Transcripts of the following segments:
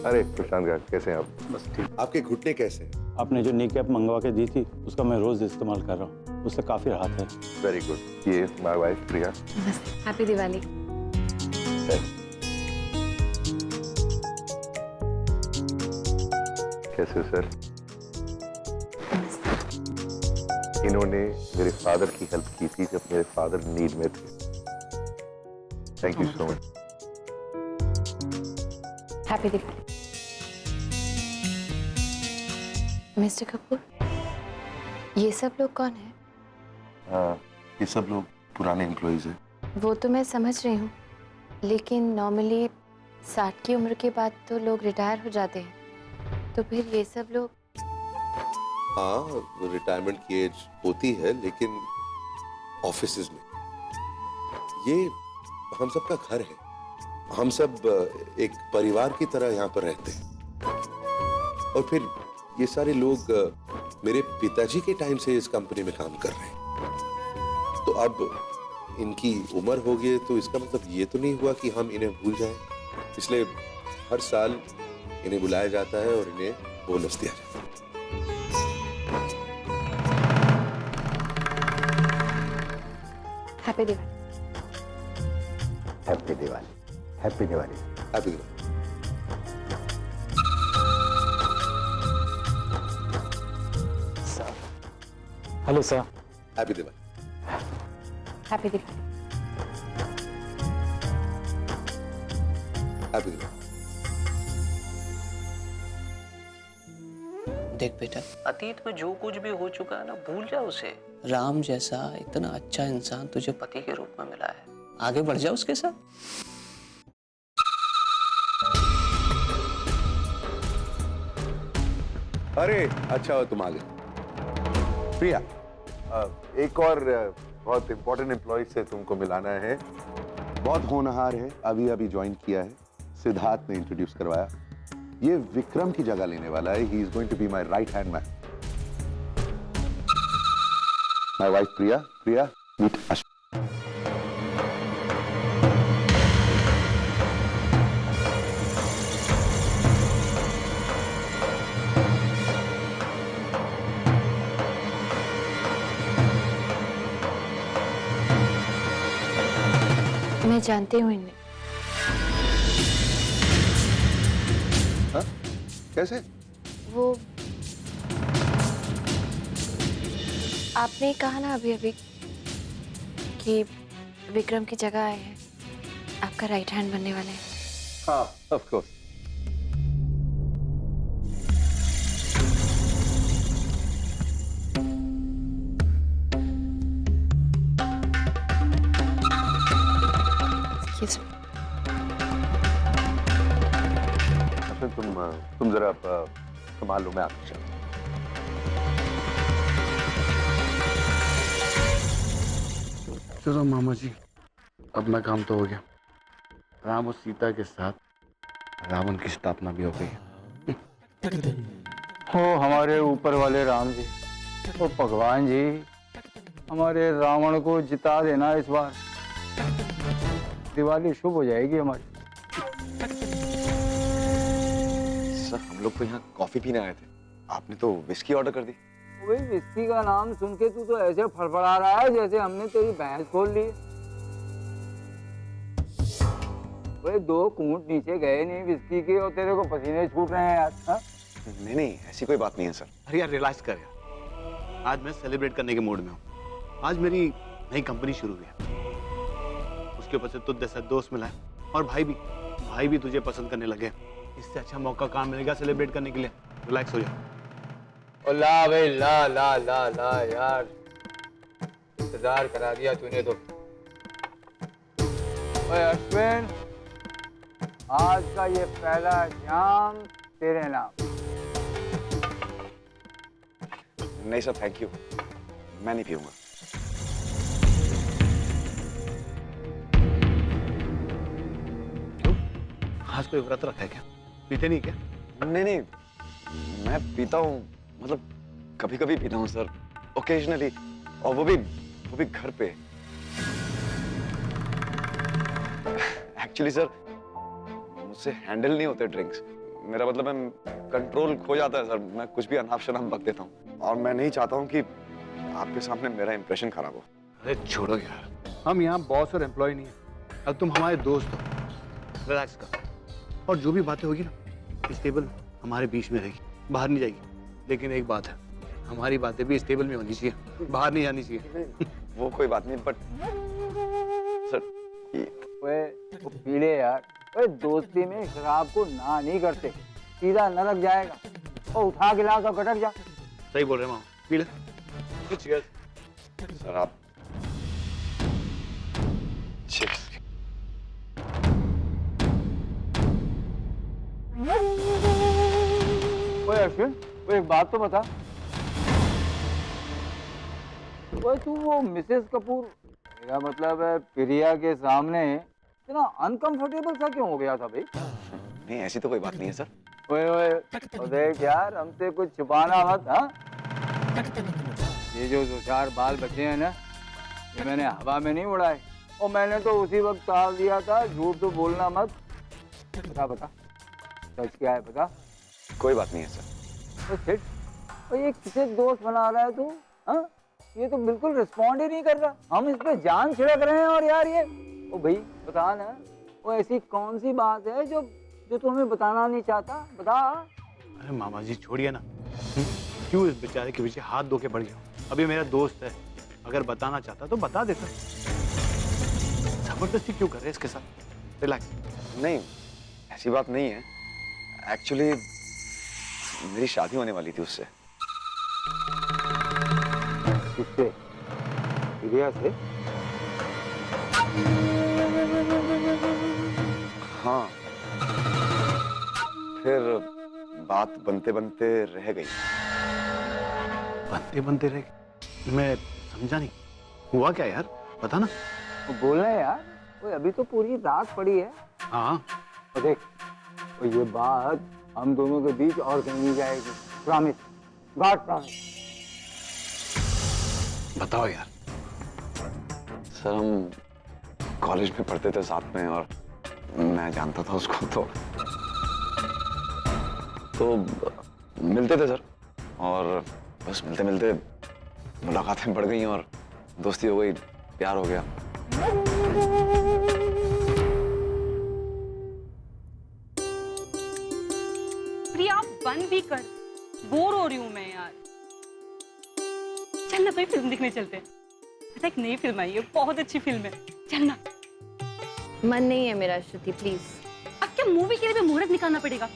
अरे प्रशांत का कैसे हैं आप? बस ठीक। आपके घुटने कैसे हैं? आपने जो नी कैप मंगवा के दी थी उसका मैं रोज इस्तेमाल कर रहा हूँ, उससे काफी राहत है। Very good. ये my wife Priya. Happy Diwali. कैसे हो सर? इन्होंने मेरे फादर की हेल्प की थी जब मेरे फादर नीड में थे। Thank you so much. Happy Diwali. Mister Kapoor, ये सब लोग कौन है? ये सब लोग पुराने एम्प्लॉइज हैं। वो तो मैं समझ रही हूँ, लेकिन नॉर्मली 60 की उम्र के बाद तो लोग रिटायर हो जाते हैं, तो फिर ये सब लोग? हाँ, रिटायरमेंट की एज होती है, लेकिन ऑफिसेज में ये हम सब का घर है। हम सब एक परिवार की तरह यहाँ पर रहते हैं। और फिर ये सारे लोग मेरे पिताजी के टाइम से इस कंपनी में काम कर रहे हैं। तो अब इनकी उम्र हो गई, तो इसका मतलब ये तो नहीं हुआ कि हम इन्हें भूल जाएं। इसलिए हर साल इन्हें बुलाया जाता है और इन्हें बोनस दिया जाता है। Happy Diwali. Happy Diwali. Happy Diwali. Happy Diwali. Hello sir. Happy Diwali. Happy Diwali. Happy Diwali. देख बेटा, अतीत में जो कुछ भी हो चुका है ना, भूल जा उसे। राम जैसा इतना अच्छा इंसान तुझे पति के रूप में मिला है, आगे बढ़ जा उसके साथ। अरे अच्छा हो तुम आ गए। प्रिया, एक और बहुत इंपॉर्टेंट एम्प्लॉय से तुमको मिलाना है। बहुत होनहार है, अभी अभी ज्वाइन किया है। सिद्धार्थ ने इंट्रोड्यूस करवाया। ये विक्रम की जगह लेने वाला है। He is going to be my right hand man. My wife Priya. Priya, meet Ashwin. मैं जानती हूँ इन्हें। हाँ? कैसे? वो आपने कहा ना अभी अभी कि विक्रम की जगह आए हैं, आपका राइट हैंड बनने वाले हैं। हाँ, ऑफ कोर्स। Excuse me. तुम जरा संभाल लो, मैं आपके साथ। चलो मामा जी, अपना काम तो हो गया। राम और सीता के साथ रावण की स्थापना भी हो गई। हो हमारे ऊपर वाले राम जी, ओ भगवान जी, हमारे रावण को जिता देना इस बार। दिवाली शुभ हो जाएगी हमारी। सर, हम लोग तो यहाँ कॉफी पीने आए थे, आपने तो विस्की ऑर्डर कर दी। भाई विस्की का नाम सुन के तू तो ऐसे फड़फड़ा रहा है जैसे हमने तेरी भैंस खोल ली। भाई 2 कूंट नीचे गए नहीं विस्की के और तेरे को पसीने छूट रहे हैं यार। हा? नहीं नहीं, ऐसी कोई बात नहीं है सर। अरे यार रियलाइज कर यार, आज मैं सेलिब्रेट करने के मूड में हूँ। आज मेरी नई कंपनी शुरू हुई है, उसके ऊपर से तुझ जैसा दोस्त मिला है और भाई भी तुझे पसंद करने लगे। इससे अच्छा मौका कहाँ मिलेगा सेलिब्रेट करने के लिए। रिलैक्स हो जा। और ला भाई ला ला ला ला यार, इंतजार करा दिया तूने तो। ओए अश्विन, आज का ये पहला जाम तेरे नाम। नहीं सर, थैंक यू, मैं नहीं पीऊंगा। क्यों? आज कोई व्रत रखा है क्या? पीते नहीं क्या? नहीं नहीं, मैं पीता हूँ, मतलब कभी कभी पीता हूँ सर, ओकेजनली, और वो भी घर पे। एक्चुअली सर, मुझसे हैंडल नहीं होते ड्रिंक्स। मेरा मतलब मैं कंट्रोल खो जाता है सर, मैं कुछ भी अनाप शनाप बक देता हूँ और मैं नहीं चाहता हूँ कि आपके सामने मेरा इंप्रेशन खराब हो। अरे छोड़ो यार, हम यहाँ बॉस और एम्प्लॉय नहीं है, अब तुम हमारे दोस्त हो। रिलैक्स कर, और जो भी बातें होगी ना इस टेबल में हमारे बीच में रहेगी, बाहर नहीं जाएगी। लेकिन एक बात है, हमारी बातें भी इस टेबल में होनी चाहिए, बाहर नहीं जानी चाहिए। वो कोई बात नहीं, बट सर ओए वो पीले यार, ओए दोस्ती में शराब को ना नहीं करते, सीधा नरक जाएगा। ओ उठा गिलास और गटक जा। सही बोल रहे मामा, पी ले। सर आप Cheers. ओए अश्विन, ओए एक बात तो बता, ओए तू वो मिसेस कपूर, मेरा मतलब है प्रिया के सामने इतना अनकंफर्टेबल सा क्यों हो गया था भाई? नहीं ऐसी तो कोई बात नहीं है सर। ओए ओए तो देख यार, हमसे कुछ छुपाना मत। हाँ, ये जो दो चार बाल बचे हैं ना, ये मैंने हवा में नहीं उड़ाए, और मैंने तो उसी वक्त कहा दिया था झूठ तो बोलना मत। बता बता सच क्या है, बता। कोई बात नहीं है सर। तो फिर और ये किसे दोस्त बना रहा है तू? हाँ, ये तो बिल्कुल रिस्पॉन्ड ही नहीं कर रहा, हम इस पे जान छिड़क रहे हैं। और यार ये ओ भाई बता ना, वो ऐसी कौन सी बात है जो जो तू हमें बताना नहीं चाहता, बता। अरे मामा जी छोड़िए ना, क्यों इस बेचारे के पीछे हाथ धो के बढ़ गया? अभी मेरा दोस्त है, अगर बताना चाहता तो बता देता। जबरदस्ती क्यों कर रहे हैं इसके साथ? रिलैक्स। नहीं ऐसी बात नहीं है, एक्चुअली मेरी शादी होने वाली थी उससे। किससे? प्रिया से? हाँ, फिर बात बनते बनते रह गई। बनते बनते रह गए? मैं समझा नहीं, हुआ क्या यार, बता ना। वो बोल रहे हैं यार, वो अभी तो पूरी रात पड़ी है। हाँ तो देख, तो ये बात हम दोनों के बीच और कहीं नहीं जाएगी, प्रॉमिस, गॉड प्रॉमिस। बताओ यार। सर हम कॉलेज में पढ़ते थे साथ में और मैं जानता था उसको, तो मिलते थे सर, और बस मिलते मिलते मुलाकातें बढ़ गई और दोस्ती हो गई, प्यार हो गया। प्रिया बंद भी कर, बोर हो रही हूं मैं यार। चल ना कोई फिल्म देखने चलते हैं। पता है एक नई फिल्म आई है, बहुत अच्छी फिल्म है, चल ना। मन नहीं है मेरा श्रुति, प्लीज। अब क्या मूवी के लिए भी मुहूर्त निकालना पड़ेगा?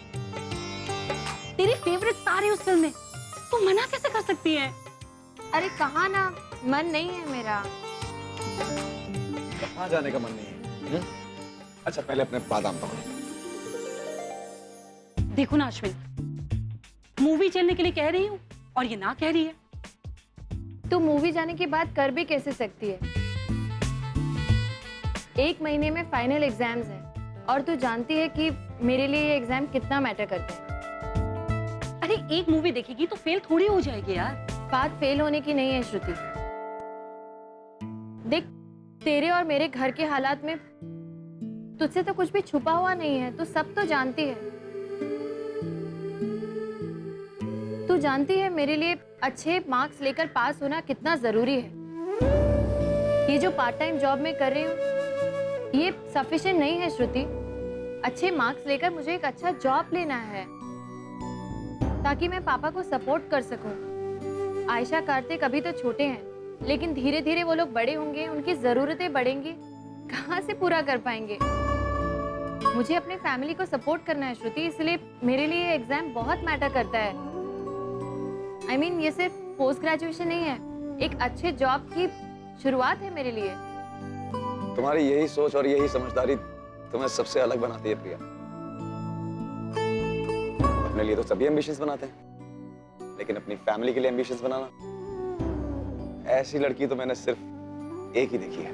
तेरी फेवरेट स्टार है उस फिल्म में, तू मना कैसे कर सकती है? अरे कहा ना, मन नहीं है मेरा। कहाँ जाने का मन नहीं है? अच्छा पहले अपने बादाम पकड़ो। देखो ना अश्विन, मूवी चलने के लिए कह रही हूँ और ये ना कह रही है। तू मूवी जाने की बात कर भी कैसे सकती है? 1 महीने में फाइनल एग्जाम्स हैं, और तू जानती है कि मेरे लिए ये एग्जाम कितना मैटर करते हैं। अरे एक मूवी देखेगी तो फेल थोड़ी हो जाएगी यार। बात फेल होने की नहीं है श्रुति। देख, तेरे और मेरे घर के हालात में तुझसे तो कुछ भी छुपा हुआ नहीं है, तू सब तो जानती है। तू जानती है मेरे लिए अच्छे मार्क्स लेकर पास होना कितना जरूरी है। ये जो पार्ट टाइम जॉब मैं कर रही हूँ ये सफिशिएंट नहीं है श्रुति। अच्छे मार्क्स लेकर मुझे एक अच्छा जॉब लेना है ताकि मैं पापा को सपोर्ट कर सकूं। आयशा कार्तिक अभी तो छोटे हैं, लेकिन धीरे धीरे वो लोग बड़े होंगे, उनकी जरूरतें बढ़ेंगी, कहाँ से पूरा कर पाएंगे। मुझे अपने फैमिली को सपोर्ट करना है श्रुति, इसलिए मेरे लिए एग्जाम बहुत मैटर करता है। I mean, ये सिर्फ पोस्ट ग्रेजुएशन नहीं है, एक अच्छे जॉब की शुरुआत है मेरे लिए। तुम्हारी यही सोच और यही समझदारी तुम्हें सबसे अलग बनाती है प्रिया। अपने लिए तो सभी एम्बिशंस बनाते हैं, लेकिन अपनी फैमिली के लिए एम्बिशंस बनाना, ऐसी लड़की तो मैंने सिर्फ एक ही देखी है।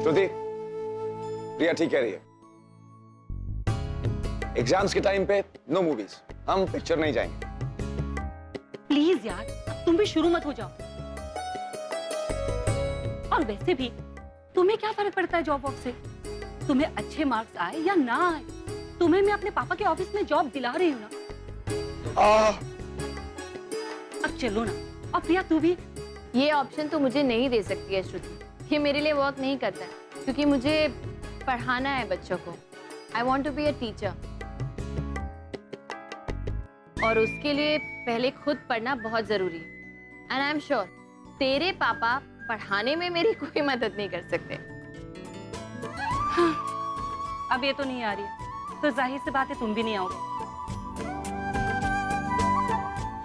श्रुति, प्रिया ठीक कह रही है। एग्जाम्स के टाइम पे नो मूवीज, हम पिक्चर नहीं जाएंगे। प्लीज यार, अब तुम भी शुरू मत हो जाओ। और वैसे भी तुम्हें क्या फर्क पड़ता है जॉब वॉब से? तुम्हें अच्छे मार्क्स आए या ना आए, तुम्हें मैं अपने पापा के ऑफिस में जॉब दिला रही हूँ ना। अब चलो ना। और प्रिया तू भी। ये ऑप्शन तो मुझे नहीं दे सकती है श्रुति, ये मेरे लिए वर्क नहीं करता है, क्योंकि मुझे पढ़ाना है बच्चों को। I want to be a teacher, और उसके लिए पहले खुद पढ़ना बहुत जरूरी है। एंड आई एम श्योर तेरे पापा पढ़ाने में मेरी कोई मदद नहीं कर सकते। हाँ, अब ये तो नहीं आ रही है, तो जाहिर सी बात है तुम भी नहीं आओगे।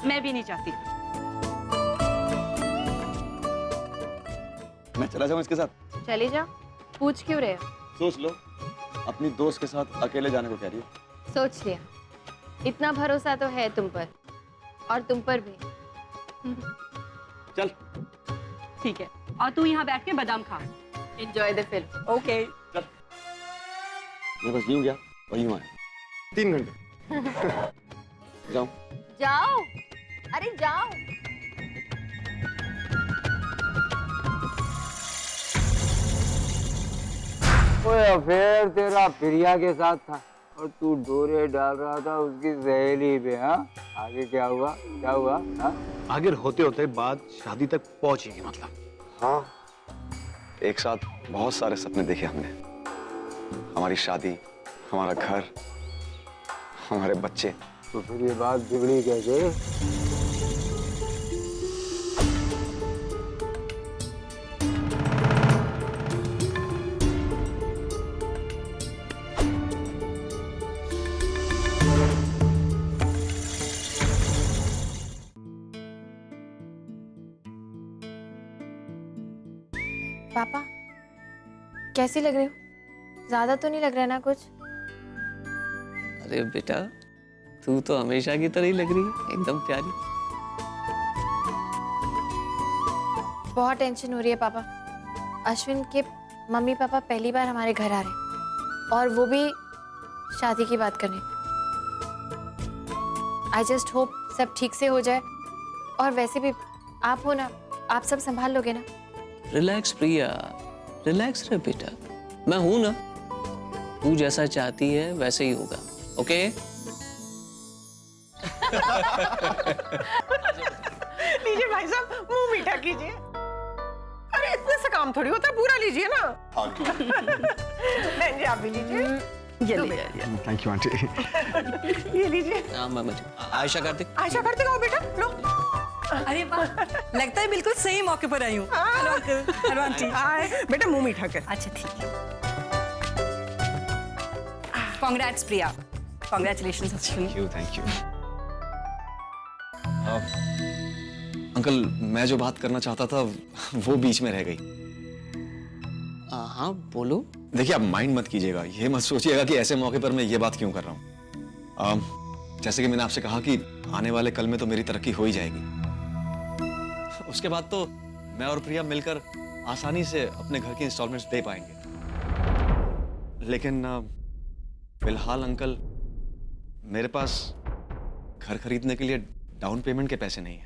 मैं भी नहीं चाहती। मैं चला जाऊं इसके साथ? चले जाओ, पूछ क्यों रहे हो? सोच लो, अपनी दोस्त के साथ अकेले जाने को कह रही हो। सोच लिया, इतना भरोसा तो है तुम पर, और तुम पर भी। चल। ठीक है, और तू यहाँ बैठ के बादाम खा। Enjoy the film. ओके। मैं बस यूं गया और यूं आया। 3 घंटे। जाऊं? जाओ, अरे जाओ। ओए अफेयर तेरा प्रिया के साथ था और तू डोरे डाल रहा था उसकी सहेली पे। हाँ, आगे क्या हुआ? क्या हुआ? हाँ, आगे होते होते बात शादी तक पहुंचेगी मतलब। हाँ, एक साथ बहुत सारे सपने देखे हमने। हमारी शादी, हमारा घर, हमारे बच्चे। तो फिर ये बात बिगड़ी कैसे? पापा कैसी लग रही हो? ज्यादा तो नहीं लग रहा ना कुछ? अरे बेटा, तू तो हमेशा की तरह ही लग रही है, एकदम प्यारी। बहुत टेंशन हो रही है पापा। अश्विन के मम्मी पापा पहली बार हमारे घर आ रहे हैं, और वो भी शादी की बात करने। आई जस्ट होप सब ठीक से हो जाए, और वैसे भी आप हो ना, आप सब संभाल लोगे ना? रिलैक्स प्रिया, रिलैक्स रहे बेटा, मैं हूं ना। तू जैसा चाहती है वैसे ही होगा, ओके? लीजिए भाई साहब, मुंह मीठा कीजिए। अरे इतने से काम थोड़ी होता है, पूरा लीजिए ना। बहन जी आप भी लीजिए। ये लीजिए। Thank you aunty. ये लीजिए। आयशा कार्तिक। आयशा करते हो बेटा, लो। अरे वाह, लगता है बिल्कुल सही मौके पर आई हूँ। Hello uncle, hello aunty. आए बेटा, मुंह मीठा कर। अच्छा ठीक है। Congrats Priya, congratulations Ashwin. Thank you. Uncle, मैं जो बात करना चाहता था वो बीच में रह गई। हाँ बोलो। देखिए, आप माइंड मत कीजिएगा, ये मत सोचिएगा कि ऐसे मौके पर मैं ये बात क्यों कर रहा हूँ। जैसे कि मैंने आपसे कहा कि आने वाले कल में तो मेरी तरक्की हो ही जाएगी। उसके बाद तो मैं और प्रिया मिलकर आसानी से अपने घर की इंस्टॉलमेंट्स दे पाएंगे। लेकिन फिलहाल अंकल, मेरे पास घर खरीदने के लिए डाउन पेमेंट के पैसे नहीं हैं।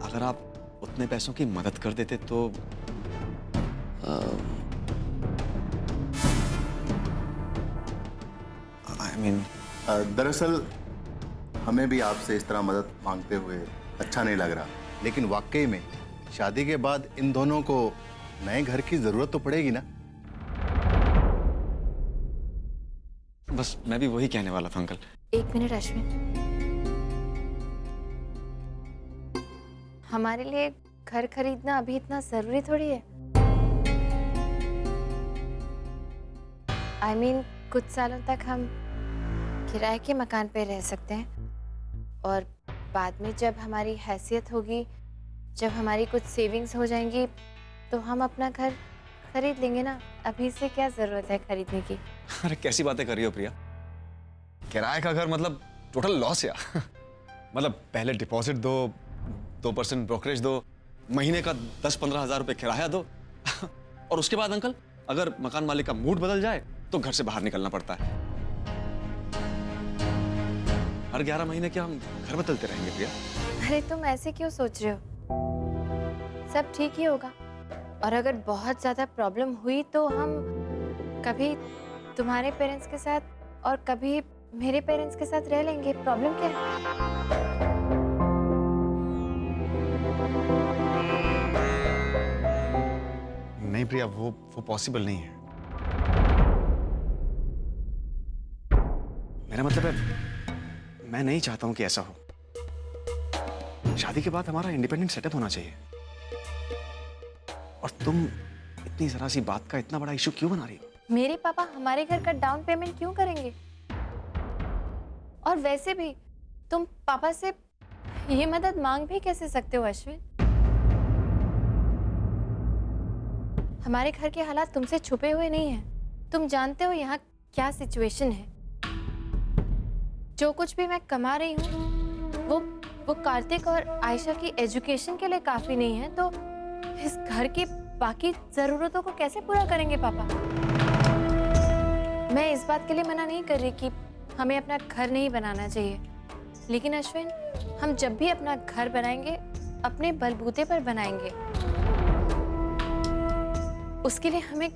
अगर आप उतने पैसों की मदद कर देते तो दरअसल हमें भी आपसे इस तरह मदद मांगते हुए अच्छा नहीं लग रहा, लेकिन वाकई में शादी के बाद इन दोनों को नए घर की जरूरत तो पड़ेगी ना। बस मैं भी वही कहने वाला था अंकल। एक मिनट अश्विन, हमारे लिए घर खरीदना अभी इतना जरूरी थोड़ी है। I mean, कुछ सालों तक हम किराए के मकान पे रह सकते हैं, और बाद में जब हमारी हैसियत होगी, जब हमारी कुछ सेविंग्स हो जाएंगी, तो हम अपना घर खरीद लेंगे ना। अभी से क्या जरूरत है खरीदने की? अरे कैसी बातें कर रही हो प्रिया? किराए का घर मतलब टोटल लॉस या? मतलब पहले डिपॉजिट दो, 2% ब्रोकरेज दो, महीने का 10-15 हज़ार रुपए किराया दो, और उसके बाद अंकल अगर मकान मालिक का मूड बदल जाए तो घर से बाहर निकलना पड़ता है। हर 11 महीने क्या हम घर बदलते रहेंगे प्रिया? अरे तुम ऐसे क्यों सोच रहे हो? सब ठीक ही होगा। और अगर बहुत ज़्यादा प्रॉब्लम हुई तो हम कभी तुम्हारे पेरेंट्स के साथ और कभी मेरे पेरेंट्स के साथ रह लेंगे। प्रॉब्लम क्या है? नहीं प्रिया, वो पॉसिबल नहीं है। मेरा मतलब है, मैं नहीं चाहता हूं कि ऐसा हो। शादी के बाद हमारा इंडिपेंडेंट सेटअप होना चाहिए। और तुम इतनी जरा सी बात का इतना बड़ा इशू क्यों बना रही हो? मेरे पापा हमारे घर का डाउन पेमेंट क्यों करेंगे? और वैसे भी तुम पापा से ये मदद मांग भी कैसे सकते हो अश्विन? हमारे घर के हालात तुमसे छुपे हुए नहीं हैं। तुम जानते हो यहाँ क्या सिचुएशन है। जो कुछ भी मैं कमा रही हूँ वो कार्तिक और आयशा की एजुकेशन के लिए काफी नहीं है, तो इस घर की बाकी जरूरतों को कैसे पूरा करेंगे पापा? मैं इस बात के लिए मना नहीं कर रही कि हमें अपना घर नहीं बनाना चाहिए, लेकिन अश्विन, हम जब भी अपना घर बनाएंगे अपने बलबूते पर बनाएंगे। उसके लिए हमें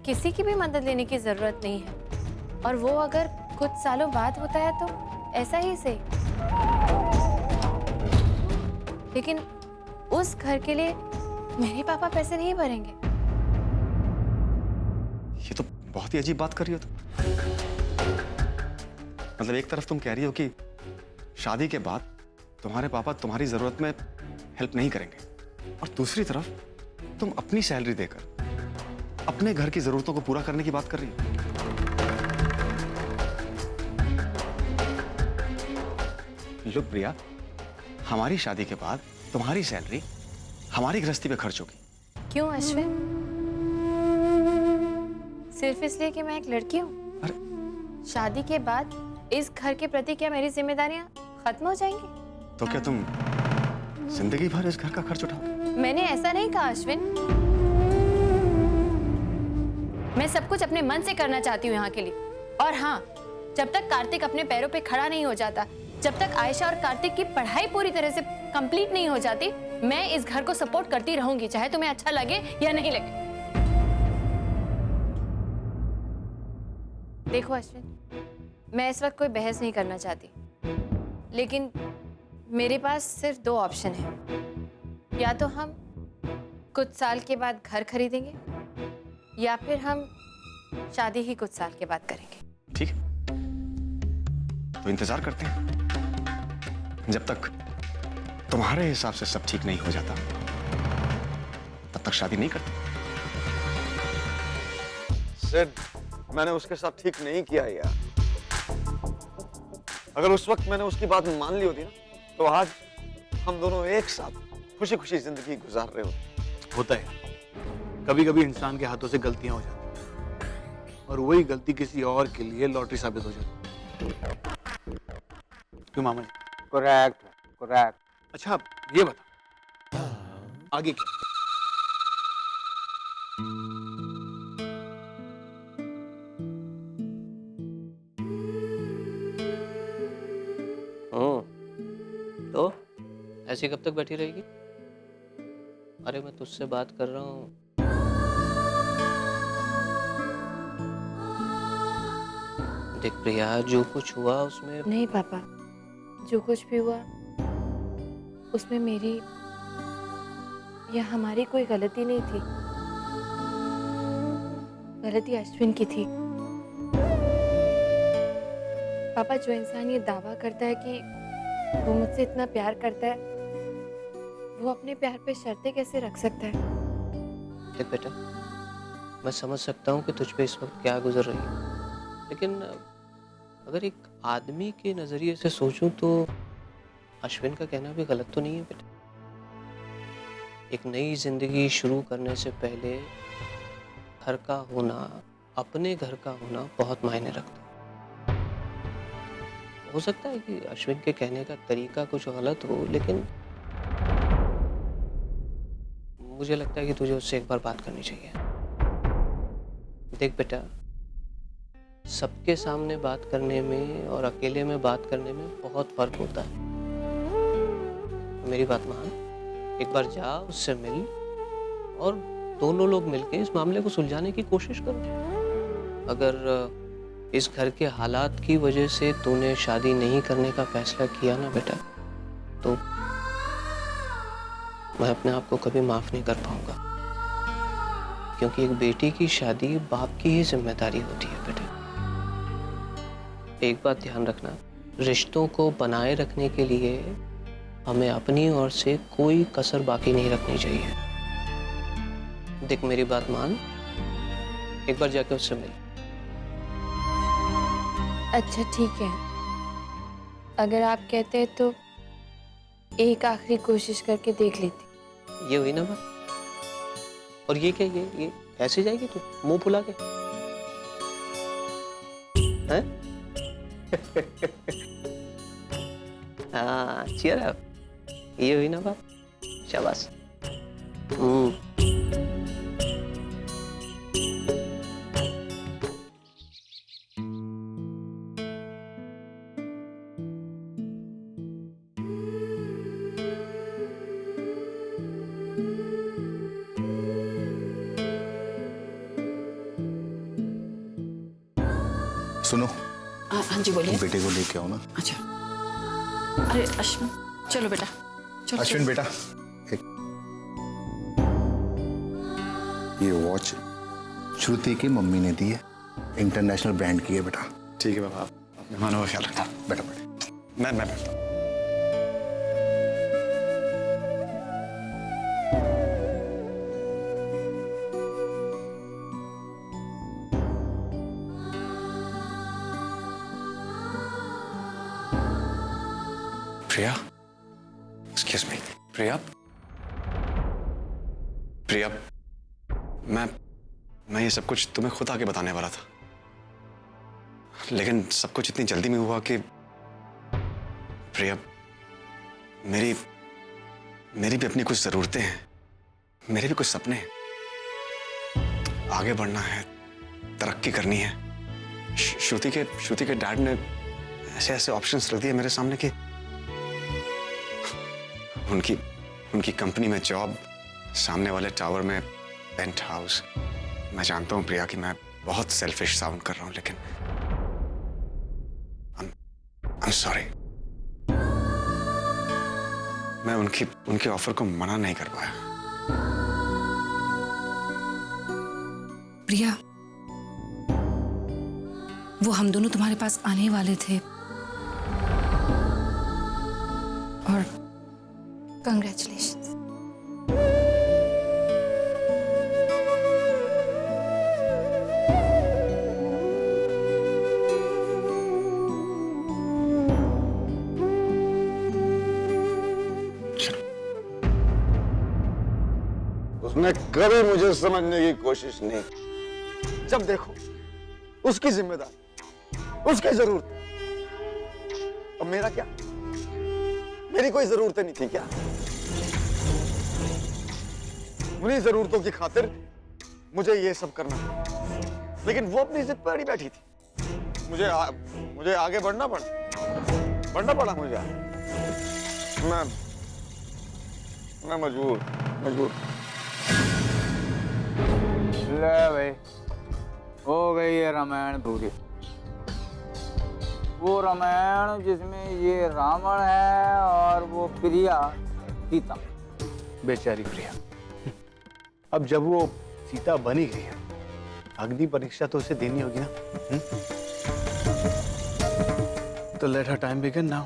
किसी की भी मदद लेने की जरूरत नहीं है। और वो अगर कुछ सालों बाद होता है तो ऐसा ही सही, लेकिन उस घर के लिए मेरे पापा पैसे नहीं भरेंगे। ये तो बहुत ही अजीब बात कर रही हो तुम। मतलब एक तरफ तुम कह रही हो कि शादी के बाद तुम्हारे पापा तुम्हारी जरूरत में हेल्प नहीं करेंगे, और दूसरी तरफ तुम अपनी सैलरी देकर अपने घर की जरूरतों को पूरा करने की बात कर रही हो। लो प्रिया, हमारी शादी के बाद तुम्हारी सैलरी हमारी गृहस्थी पे खर्च होगी। क्यों अश्विन? सिर्फ इसलिए कि मैं एक लड़की हूँ? अरे शादी के बाद इस घर के प्रति क्या मेरी जिम्मेदारियां खत्म हो जाएंगी? तो क्या तुम जिंदगी भर इस घर का खर्च उठाओगे? मैंने ऐसा नहीं कहा अश्विन। मैं सब कुछ अपने मन से करना चाहती हूँ यहाँ के लिए। और हाँ, जब तक कार्तिक अपने पैरों पे खड़ा नहीं हो जाता, जब तक आयशा और कार्तिक की पढ़ाई पूरी तरह से कंप्लीट नहीं हो जाती, मैं इस घर को सपोर्ट करती रहूंगी, चाहे तुम्हें अच्छा लगे या नहीं लगे। देखो अश्विन, मैं इस वक्त कोई बहस नहीं करना चाहती, लेकिन मेरे पास सिर्फ दो ऑप्शन है। या तो हम कुछ साल के बाद घर खरीदेंगे, या फिर हम शादी ही कुछ साल के बाद करेंगे। ठीक है, तो इंतजार करते हैं। जब तक तुम्हारे हिसाब से सब ठीक नहीं हो जाता, तब तक शादी नहीं करते। सिड, मैंने उसके साथ ठीक नहीं किया यार। अगर उस वक्त मैंने उसकी बात मान ली होती ना, तो आज हम दोनों एक साथ खुशी खुशी जिंदगी गुजार रहे होते। होता है, कभी कभी इंसान के हाथों से गलतियां हो जाती हैं, और वही गलती किसी और के लिए लॉटरी साबित हो जाती है। क्यों मामा जी? Correct correct. अच्छा ये बता, आगे क्या? तो ऐसी कब तक बैठी रहेगी? अरे मैं तुझसे बात कर रहा हूँ। देख प्रिया, जो कुछ हुआ उसमें... नहीं पापा, जो कुछ भी हुआ उसमें मेरी या हमारी कोई गलती नहीं थी। गलती अश्विन की थी। पापा, जो इंसान ये दावा करता है कि वो मुझसे इतना प्यार करता है, वो अपने प्यार पे शर्तें कैसे रख सकता है? देख बेटा, मैं समझ सकता हूँ कि तुझ पे इस वक्त क्या गुजर रही है, लेकिन अगर एक आदमी के नजरिए से सोचूं तो अश्विन का कहना भी गलत तो नहीं है बेटा। एक नई जिंदगी शुरू करने से पहले घर का होना, अपने घर का होना बहुत मायने रखता है। हो सकता है कि अश्विन के कहने का तरीका कुछ गलत हो, लेकिन मुझे लगता है कि तुझे उससे एक बार बात करनी चाहिए। देख बेटा, सबके सामने बात करने में और अकेले में बात करने में बहुत फर्क होता है। मेरी बात मान, एक बार जा, उससे मिल और दोनों लोग मिलकर इस मामले को सुलझाने की कोशिश करो। अगर इस घर के हालात की वजह से तूने शादी नहीं करने का फैसला किया ना बेटा, तो मैं अपने आप को कभी माफ नहीं कर पाऊंगा, क्योंकि एक बेटी की शादी बाप की ही जिम्मेदारी होती है बेटा। एक बात ध्यान रखना, रिश्तों को बनाए रखने के लिए हमें अपनी ओर से कोई कसर बाकी नहीं रखनी चाहिए। देख मेरी बात मान, एक बार जाके उससे मिल। अच्छा ठीक है, अगर आप कहते हैं तो एक आखिरी कोशिश करके देख लेती। ये हुई ना बात। और ये क्या, ये ऐसे जाएगी तू मुंह फुला के? हैं? हाँ cheer up। ये हुई ना बात, शाबाश। सुनो, हाँ जी बोलिए। बेटे को लेके आओ ना। अच्छा, अरे अश्विन चलो बेटा, चलो अश्विन बेटा, ये वॉच श्रुति की मम्मी ने दी है, इंटरनेशनल ब्रांड की है बेटा। ठीक है बाबा, आप मेहमानों का ख्याल रखना। बेटा बेटा मैं बैठता हूँ। प्रिया, एक्सक्यूज मी। प्रिया, प्रिया, मैं ये सब कुछ तुम्हें खुद आके बताने वाला था, लेकिन सब कुछ इतनी जल्दी में हुआ कि प्रिया, मेरी भी अपनी कुछ जरूरतें हैं, मेरे भी कुछ सपने हैं। आगे बढ़ना है, तरक्की करनी है। श्रुति के डैड ने ऐसे ऑप्शंस रख दिए मेरे सामने कि उनकी कंपनी में जॉब, सामने वाले टावर में पेंट हाउस। मैं जानता हूं प्रिया कि मैं बहुत सेल्फिश साउंड कर रहा हूं, लेकिन I'm sorry। मैं उनके ऑफर को मना नहीं कर पाया। प्रिया, वो हम दोनों तुम्हारे पास आने वाले थे और Congratulations। उसने कभी मुझे समझने की कोशिश नहीं की। जब देखो उसकी जिम्मेदारी, उसकी जरूरत। अब मेरा क्या? मेरी कोई जरूरतें नहीं थी क्या? उन्हीं जरूरतों की खातिर मुझे ये सब करना पड़ा, लेकिन वो अपनी जिद पर अड़ी बैठी थी। मुझे आगे बढ़ना पड़ा मुझे। मैं मजबूर। ले भाई, हो गई ये रामायण पूरी। वो रामायण जिसमें ये रावण है और वो प्रिया सीता। बेचारी प्रिया, अब जब वो सीता बनी गई है, अग्नि परीक्षा तो उसे देनी होगी ना। तो let her time begin now.